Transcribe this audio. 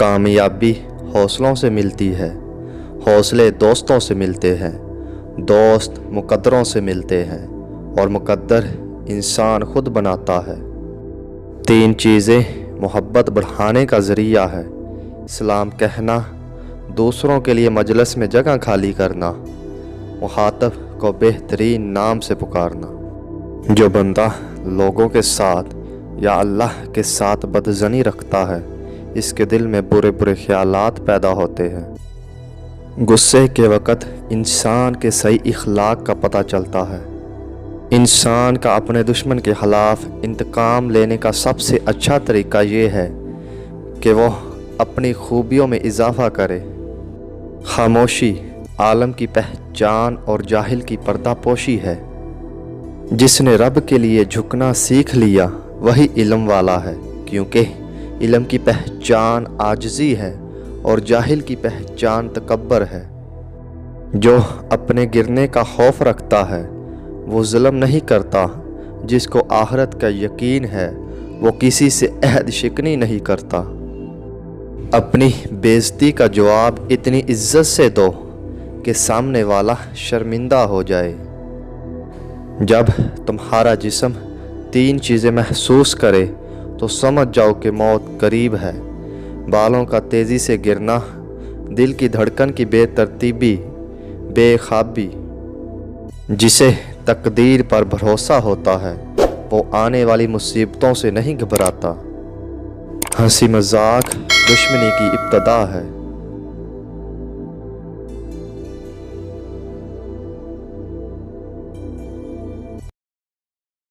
कामयाबी हौसलों से मिलती है, हौसले दोस्तों से मिलते हैं, दोस्त मुकद्दरों से मिलते हैं और मुकद्दर इंसान खुद बनाता है। 3 चीज़ें मोहब्बत बढ़ाने का ज़रिया है। सलाम कहना, दूसरों के लिए मजलिस में जगह खाली करना, मुखातब को बेहतरीन नाम से पुकारना। जो बंदा लोगों के साथ या अल्लाह के साथ बदज़नी रखता है, इसके दिल में बुरे बुरे ख्यालात पैदा होते हैं। गुस्से के वक़्त इंसान के सही इखलाक का पता चलता है। इंसान का अपने दुश्मन के ख़िलाफ़ इंतकाम लेने का सबसे अच्छा तरीका ये है कि वो अपनी खूबियों में इजाफ़ा करे। खामोशी आलम की पहचान और जाहिल की पर्दापोशी है। जिसने रब के लिए झुकना सीख लिया वही इल्म वाला है, क्योंकि इल्म की पहचान आजिज़ी है और जाहिल की पहचान तकब्बर है। जो अपने गिरने का खौफ रखता है वो ज़ुल्म नहीं करता, जिसको आखिरत का यकीन है वो किसी से अहद शिकनी नहीं करता। अपनी बेइज्जती का जवाब इतनी इज्जत से दो कि सामने वाला शर्मिंदा हो जाए। जब तुम्हारा जिस्म 3 चीज़ें महसूस करे तो समझ जाओ कि मौत करीब है। बालों का तेज़ी से गिरना, दिल की धड़कन की बेतरतीबी, बेख्वाबी। जिसे तकदीर पर भरोसा होता है वो आने वाली मुसीबतों से नहीं घबराता। हंसी मजाक दुश्मनी की इब्तदा है।